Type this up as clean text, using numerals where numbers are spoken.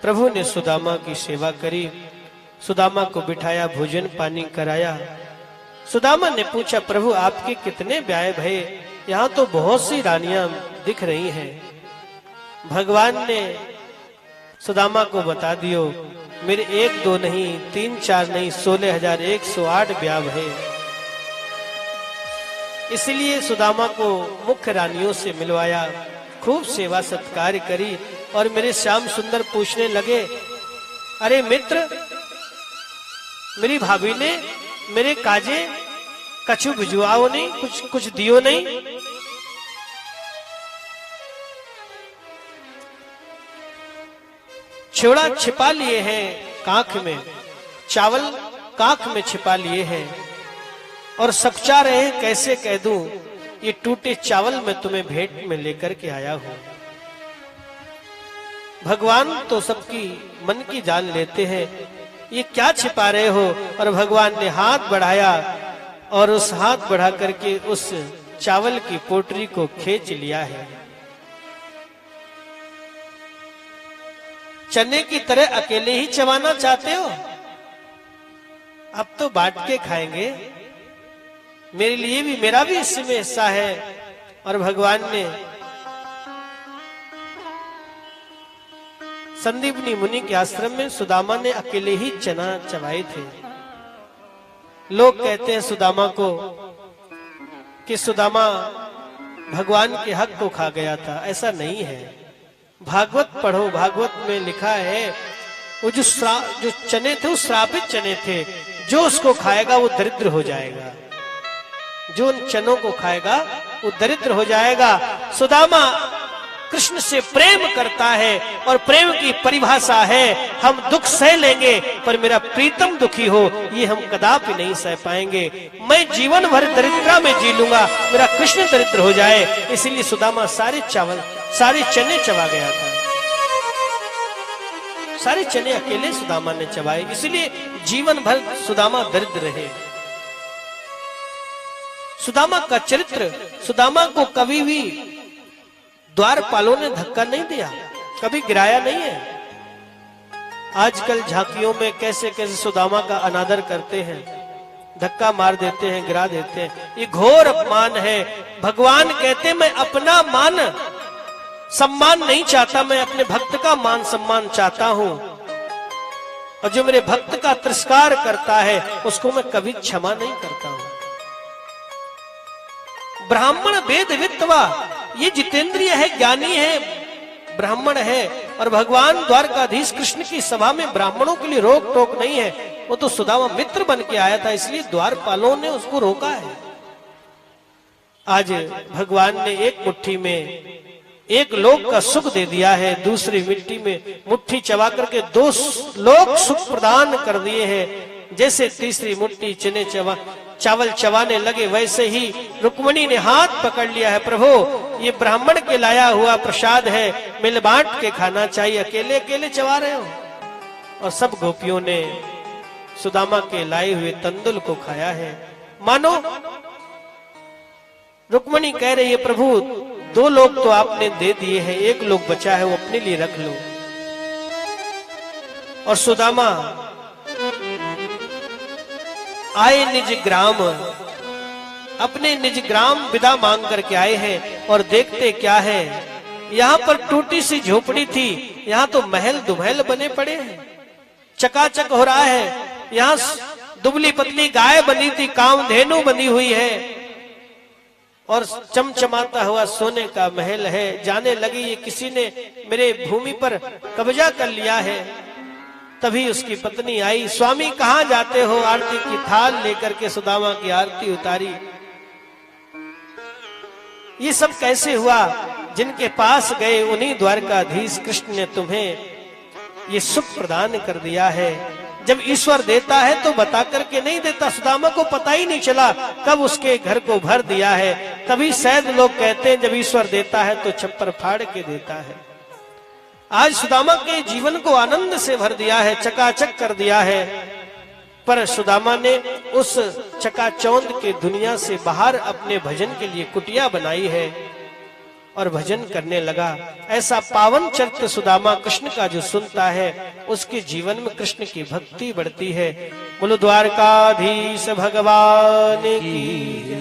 प्रभु ने सुदामा की सेवा करी, सुदामा को बिठाया, भोजन पानी कराया। सुदामा ने पूछा, प्रभु आपके कितने ब्याह भये, यहाँ तो बहुत सी रानियां दिख रही हैं। भगवान ने सुदामा को बता दियो, मेरे 1 2 नहीं, 3 4 नहीं, 16,108 ब्याह भये। इसलिए सुदामा को मुख्य रानियों से मिलवाया, खूब सेवा सत्कार करी। और मेरे श्याम सुंदर पूछने लगे, अरे मित्र, मेरी भाभी ने मेरे काजे कछु भिजवाओ नहीं, कुछ दियो नहीं। छोड़ा छिपा लिए हैं कांख में, चावल कांख में छिपा लिए हैं और सकचा रहे हैं, कैसे कह दूं, ये टूटे चावल मैं तुम्हें भेंट में लेकर के आया हूं। भगवान तो सबकी मन की जान लेते हैं, ये क्या छिपा रहे हो। और भगवान ने हाथ बढ़ाया और उस हाथ बढ़ा करके उस चावल की पोटरी को खींच लिया है। चने की तरह अकेले ही चबाना चाहते हो, अब तो बांट के खाएंगे, मेरे लिए भी, मेरा भी इसमें हिस्सा है। और भगवान ने संदीपनी मुनि के आश्रम में सुदामा ने अकेले ही चना चबाए थे। लोग कहते हैं सुदामा को कि सुदामा भगवान के हक को खा गया था, ऐसा नहीं है। भागवत पढ़ो, भागवत में लिखा है वो जो चने थे वो श्रापित चने थे, जो उसको खाएगा वो दरिद्र हो जाएगा, जो उन चनों को खाएगा वो दरिद्र हो जाएगा। सुदामा कृष्ण से प्रेम करता है और प्रेम की परिभाषा है, हम दुख सह लेंगे पर मेरा प्रीतम दुखी हो ये हम कदापि नहीं सह पाएंगे। मैं जीवन भर दरिद्रता में जी लूंगा, मेरा कृष्ण दरिद्र हो जाए। इसलिए सुदामा सारे चावल, सारे चने चबा गया था, सारे चने अकेले सुदामा ने चबाए, इसलिए जीवन भर सुदामा दरिद्र रहे। सुदामा का चरित्र, सुदामा को कभी भी द्वारपालों ने धक्का नहीं दिया, कभी गिराया नहीं है। आजकल झांकियों में कैसे कैसे सुदामा का अनादर करते हैं, धक्का मार देते हैं, गिरा देते हैं, ये घोर अपमान है। भगवान कहते मैं अपना मान सम्मान नहीं चाहता, मैं अपने भक्त का मान सम्मान चाहता हूं, और जो मेरे भक्त का तिरस्कार करता है उसको मैं कभी क्षमा नहीं करता हूं। ब्राह्मण वेद वित्तवा, ये जितेंद्रिय है, ज्ञानी है, ब्राह्मण है। और भगवान द्वारकाधीश कृष्ण की सभा में ब्राह्मणों के लिए रोक टोक नहीं है, वो तो सुदामा मित्र बन के आया था, इसलिए द्वारपालों ने उसको रोका है। आज भगवान ने एक मुट्ठी में एक लोक का सुख दे दिया है, दूसरी मिट्टी में मुट्ठी चबा करके 2 लोक सुख प्रदान कर दिए हैं। जैसे तीसरी मुट्ठी चने चावल चबाने लगे, वैसे ही रुक्मणी ने हाथ पकड़ लिया है, प्रभु ये ब्राह्मण के लाया हुआ प्रसाद है, मिल बांट के खाना चाहिए, अकेले अकेले चबा रहे हो। और सब गोपियों ने सुदामा के लाए हुए तंदुल को खाया है। मानो रुक्मणी कह रही है, प्रभु 2 लोग तो आपने दे दिए हैं, 1 लोग बचा है वो अपने लिए रख लो। और सुदामा आए निज ग्राम, अपने निज ग्राम विदा मांग करके आए हैं। और देखते क्या है, यहाँ पर टूटी सी झोपड़ी थी, यहाँ तो महल दुमहल बने पड़े हैं, चकाचक हो रहा है। यहाँ दुबली पतली गाय बनी थी, कामधेनु बनी हुई है, और चमचमाता हुआ सोने का महल है। जाने लगी ये किसी ने मेरे भूमि पर कब्जा कर लिया है। तभी उसकी पत्नी आई, स्वामी कहाँ जाते हो, आरती की थाल लेकर के सुदामा की आरती उतारी। ये सब कैसे हुआ, जिनके पास गए उन्हीं द्वारकाधीश कृष्ण ने तुम्हें ये सुख प्रदान कर दिया है। जब ईश्वर देता है तो बता करके नहीं देता, सुदामा को पता ही नहीं चला कब उसके घर को भर दिया है। तभी शायद लोग कहते हैं जब ईश्वर देता है तो छप्पर फाड़ के देता है। आज सुदामा के जीवन को आनंद से भर दिया है, चकाचक कर दिया है। पर सुदामा ने उस चकाचौंध के दुनिया से बाहर अपने भजन के लिए कुटिया बनाई है। और भजन करने लगा। ऐसा पावन चरित्र सुदामा कृष्ण का जो सुनता है उसके जीवन में कृष्ण की भक्ति बढ़ती है। बोलो द्वारकाधीश भगवान की।